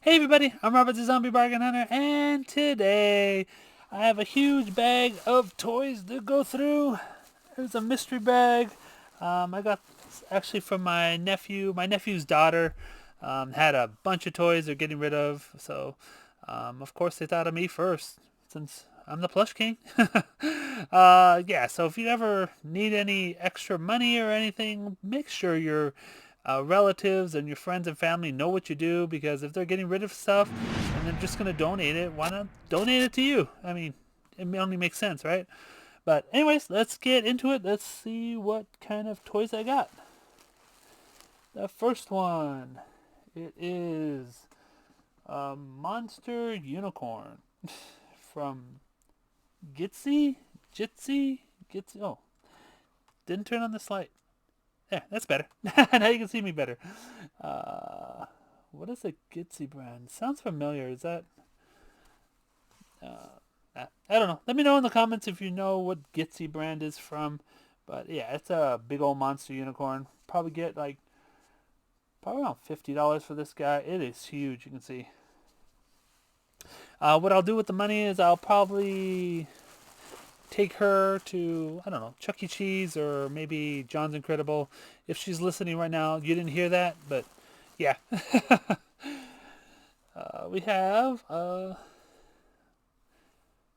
Hey everybody, I'm Robert the Zombiebargainhunter, and today I have a huge bag of toys to go through. There's a mystery bag. I got this actually from my nephew. My nephew's daughter had a bunch of toys they're getting rid of, so of course they thought of me first since I'm the Plush King. Yeah, so if you ever need any extra money or anything, make sure your relatives and your friends and family know what you do, because if they're getting rid of stuff and they're just going to donate it, why not donate it to you? I mean, it only makes sense, right? But anyways, let's get into it. Let's see what kind of toys I got. The first one, it is a monster unicorn from Jitsi. Oh, didn't turn on this light. There, that's better. Now you can see me better. What is a Gitsy brand? Sounds familiar. Is that... I don't know. Let me know in the comments if you know what Gitsy brand is from. But yeah, it's a big old monster unicorn. Probably get like probably around $50 for this guy. It is huge. You can see. What I'll do with the money is I'll probably take her to, I don't know, Chuck E. Cheese or maybe John's Incredible. If she's listening right now, you didn't hear that, but yeah. We have little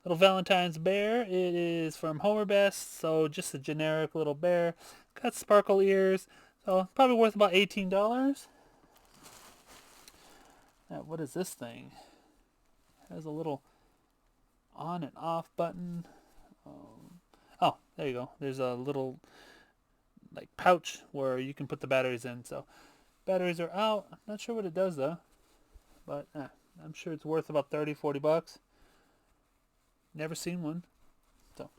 Valentine's bear. It is from Homer Best, so just a generic little bear. Got sparkle ears, so probably worth about $18. Now, what is this thing? It has a little on and off button. Oh, there you go. There's a little like pouch where you can put the batteries in. So batteries are out. I'm not sure what it does though, but I'm sure it's worth about $30-40. Never seen one, so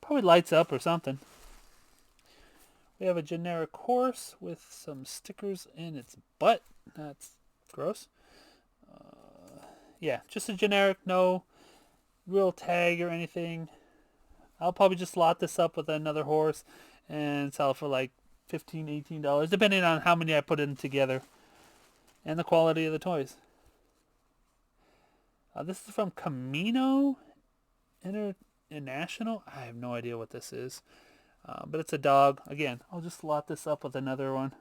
probably lights up or something. We have a generic horse with some stickers in its butt. That's gross. Yeah, just a generic, no real tag or anything. I'll probably just lot this up with another horse and sell for like $15-18, depending on how many I put in together and the quality of the toys. This is from Camino International. I have no idea what this is, but it's a dog. Again, I'll just lot this up with another one.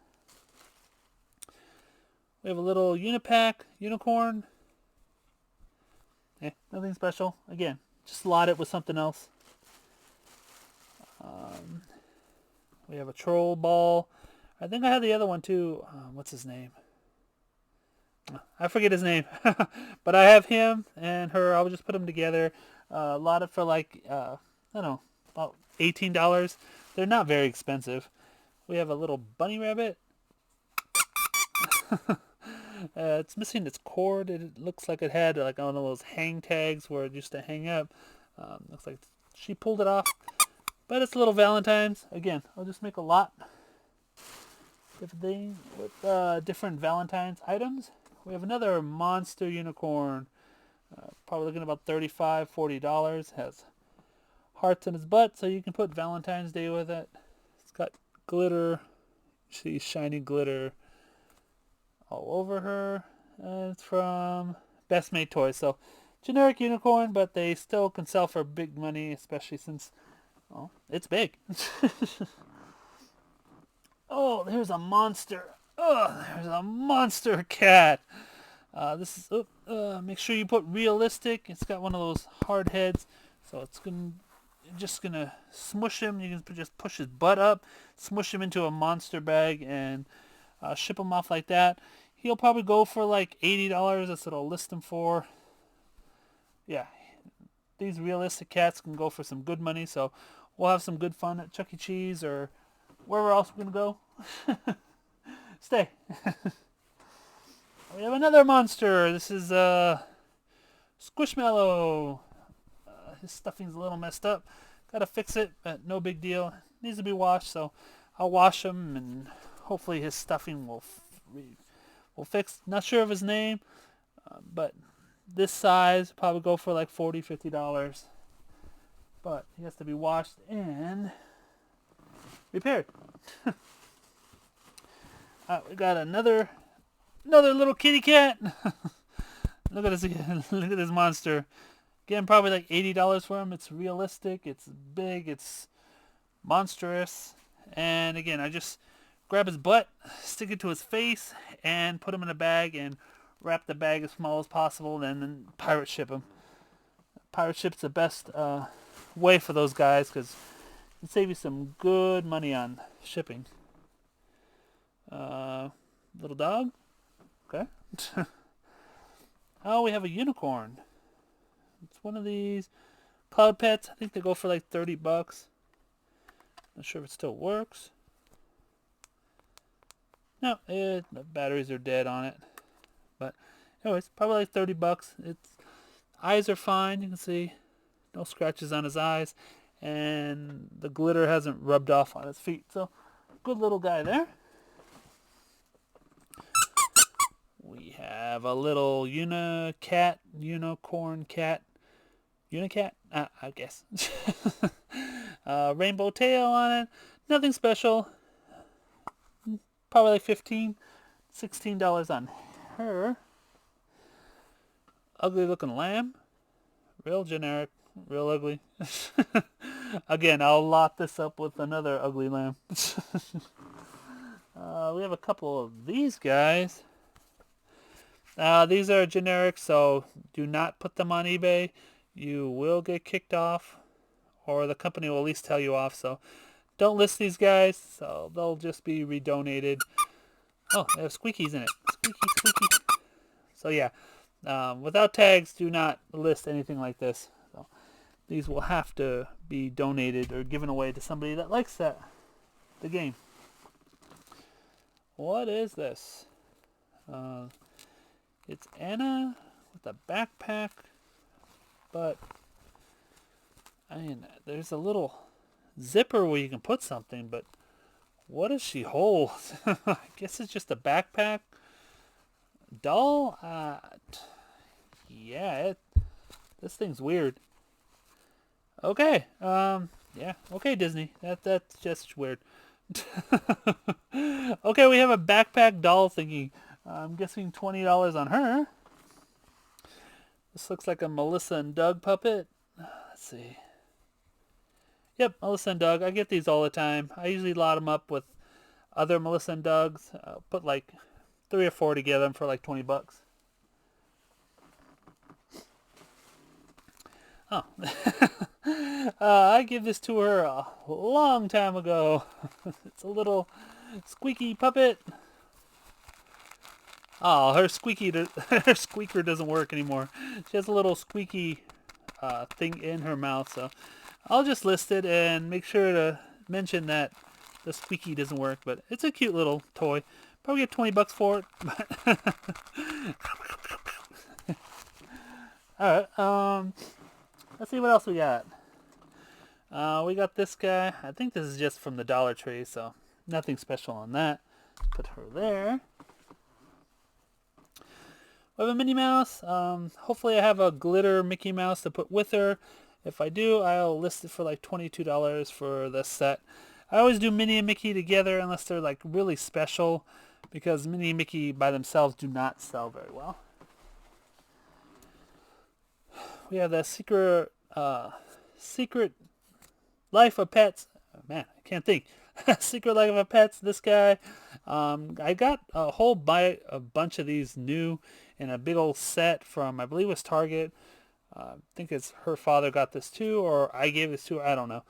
We have a little Unipack unicorn. Nothing special. Again, just lot it with something else. We have a troll ball. I think I have the other one too. What's his name? I forget his name. But I have him and her. I'll just put them together. Lot it for like, I don't know, about $18. They're not very expensive. We have a little bunny rabbit. It's missing its cord. It looks like it had like one of those hang tags where it used to hang up. Looks like she pulled it off. But it's a little Valentine's. Again, I'll just make a lot. Different thing with different Valentine's items. We have another monster unicorn. Probably looking about $35-40. Has hearts in its butt, so you can put Valentine's Day with it. It's got glitter. See shiny glitter all over her. And it's from Best Made Toys. So generic unicorn, but they still can sell for big money, especially since, well, it's big. Oh, there's a monster. Oh, there's a monster cat. This is, make sure you put realistic. It's got one of those hard heads, so it's just gonna smush him. You can just push his butt up, smush him into a monster bag, and ship him off like that. He'll probably go for like $80. That's what I'll list him for. Yeah, these realistic cats can go for some good money, so we'll have some good fun at Chuck E. Cheese or wherever else we're gonna go. Stay. We have another monster. This is Squishmallow. His stuffing's a little messed up. Gotta fix it, but no big deal. Needs to be washed, so I'll wash him and hopefully his stuffing will fix. Not sure of his name, but this size probably go for like $40-50. But he has to be washed and repaired. We got another Another little kitty cat. Look at this. Look at this monster. Again, probably like $80 for him. It's realistic. It's big. It's monstrous. And again, I just grab his butt, stick it to his face, and put him in a bag and wrap the bag as small as possible, and then pirate ship him. Pirate ship's the best way for those guys because it can save you some good money on shipping. Little dog. Okay. Oh, we have a unicorn. It's one of these cloud pets. I think they go for like $30. Not sure if it still works. No, the batteries are dead on it. But anyways, probably like $30. Its eyes are fine. You can see no scratches on his eyes, and the glitter hasn't rubbed off on his feet. So, good little guy there. We have a little unicorn cat. Unicat? I guess. Rainbow tail on it. Nothing special. Probably like $16 on her. Ugly looking lamb. Real generic. Real ugly. Again, I'll lot this up with another ugly lamb. We have a couple of these guys. These are generic, so do not put them on eBay. You will get kicked off, or the company will at least tell you off. So don't list these guys, so they'll just be redonated. Oh, they have squeakies in it. Squeaky, squeaky. So yeah, without tags, do not list anything like this. So these will have to be donated or given away to somebody that likes the game. What is this? It's Anna with a backpack, but I mean, there's a little zipper where you can put something, but what does she hold? I guess it's just a backpack. Doll? Yeah, this thing's weird. Okay, yeah, okay, Disney. That's just weird. Okay, we have a backpack doll thingy. I'm guessing $20 on her. This looks like a Melissa and Doug puppet. Let's see. Yep, Melissa and Doug. I get these all the time. I usually lot them up with other Melissa and Dougs. Put like 3 or 4 together for like $20. Oh. I gave this to her a long time ago. It's a little squeaky puppet. Oh, her squeaker doesn't work anymore. She has a little squeaky thing in her mouth, so I'll just list it and make sure to mention that the squeaky doesn't work, but it's a cute little toy. Probably get $20 for it. Alright, let's see what else we got. We got this guy. I think this is just from the Dollar Tree, so nothing special on that. Put her there. We have a Minnie Mouse. Hopefully I have a glitter Mickey Mouse to put with her. If I do, I'll list it for like $22 for the set. I always do Minnie and Mickey together unless they're like really special, because Minnie and Mickey by themselves do not sell very well. We have the Secret Life of Pets. Oh, man, I can't think. Secret Life of Pets. This guy. I got a bunch of these new in a big old set from, I believe it was Target. I think it's her father got this too, or I gave this to her. I don't know.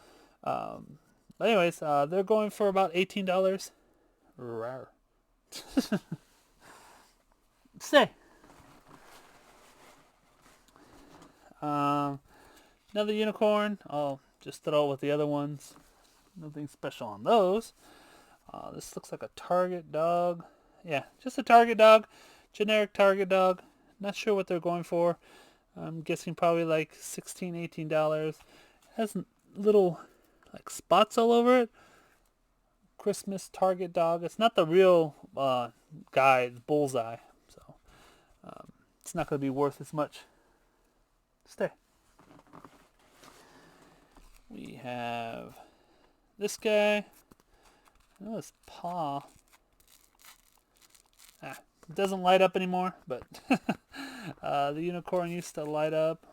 But anyways, they're going for about $18. Rawr. Say. Another unicorn. I'll just throw it with the other ones. Nothing special on those. This looks like a Target dog. Yeah, just a Target dog. Generic Target dog. Not sure what they're going for. I'm guessing probably like $16, $18. Has little like spots all over it. Christmas Target dog. It's not the real guy, it's Bullseye. So it's not going to be worth as much. Stay. We have this guy. I know his paw. It doesn't light up anymore, but the unicorn used to light up.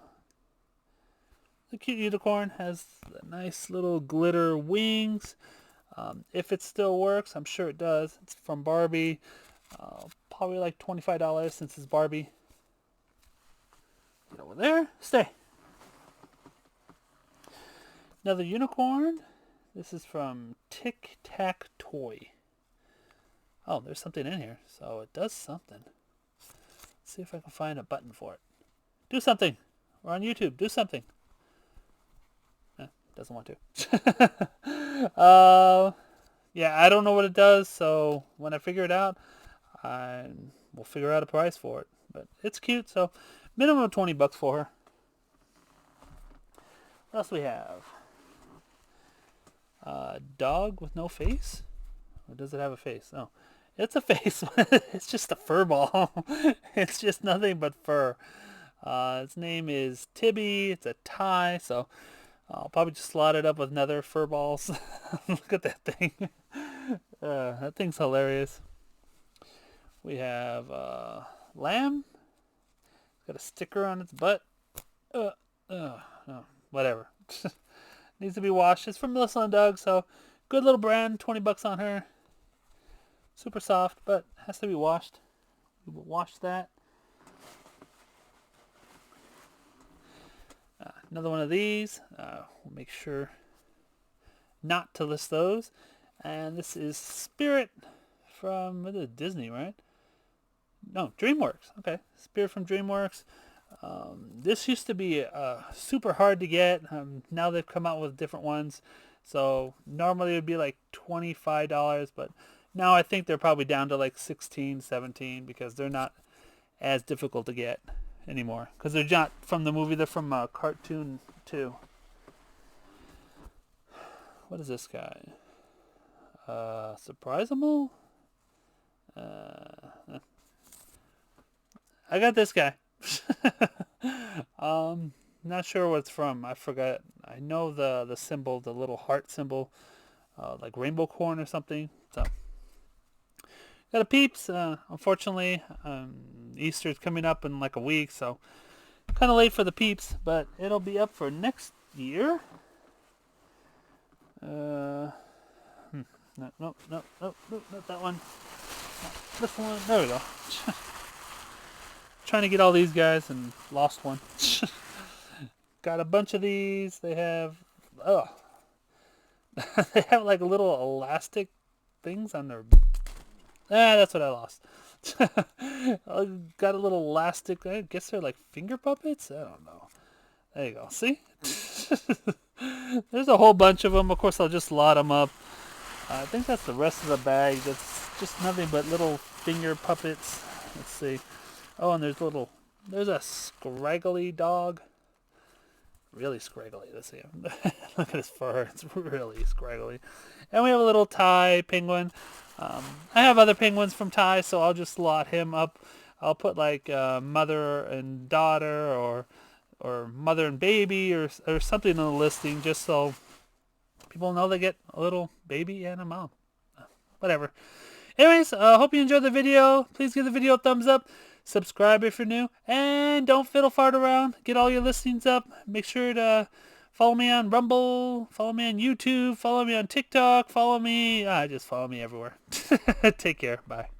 The cute unicorn has nice little glitter wings. If it still works, I'm sure it does. It's from Barbie. Probably like $25 since it's Barbie. Get over there. Stay. Another unicorn. This is from Tic Tac Toy. Oh, there's something in here. So it does something. Let's see if I can find a button for it. Do something. We're on YouTube. Do something. Doesn't want to. Yeah, I don't know what it does, so when I figure it out, we'll figure out a price for it. But it's cute, so minimum of $20 for her. What else we have? Dog with no face? Or does it have a face? Oh, it's a face. It's just a fur ball. It's just nothing but fur. Its name is Tibby. It's a Thai, so I'll probably just slot it up with nether fur balls. Look at that thing. That thing's hilarious. We have lamb. It's got a sticker on its butt. No, whatever. Needs to be washed. It's from Melissa and Doug, so good little brand. $20 on her. Super soft, but has to be washed. We will wash that. Another one of these. We'll make sure not to list those. And this is Spirit from Disney, right? No, DreamWorks. Okay, Spirit from DreamWorks. This used to be super hard to get. Now they've come out with different ones. So normally it would be like $25, but now I think they're probably down to like $16, $17 because they're not as difficult to get anymore, because they're not from the movie, they're from Cartoon 2. What is this guy? Surprisable? I got this guy. Not sure what it's from. I forgot. I know the symbol, the little heart symbol, like rainbow corn or something. So got a Peeps. Unfortunately, Easter's coming up in like a week, so kind of late for the Peeps, but it'll be up for next year. No, not that one. This one. There we go. Trying to get all these guys and lost one. Got a bunch of these. They have they have like little elastic things on their. That's what I lost. Got a little elastic. I guess they're like finger puppets. I don't know. There you go. See? There's a whole bunch of them. Of course, I'll just lot them up. I think that's the rest of the bag. That's just nothing but little finger puppets. Let's see. Oh, and there's a scraggly dog. Really scraggly. Let's see. Look at his fur. It's really scraggly. And we have a little Thai penguin. I have other penguins from Thai, so I'll just lot him up. I'll put like mother and daughter or mother and baby or something in the listing, just so people know they get a little baby and a mom. Whatever. Anyways, hope you enjoyed the video. Please give the video a thumbs up. Subscribe if you're new. And don't fiddle fart around. Get all your listings up. Make sure to follow me on Rumble. Follow me on YouTube. Follow me on TikTok. Follow me. Just follow me everywhere. Take care. Bye.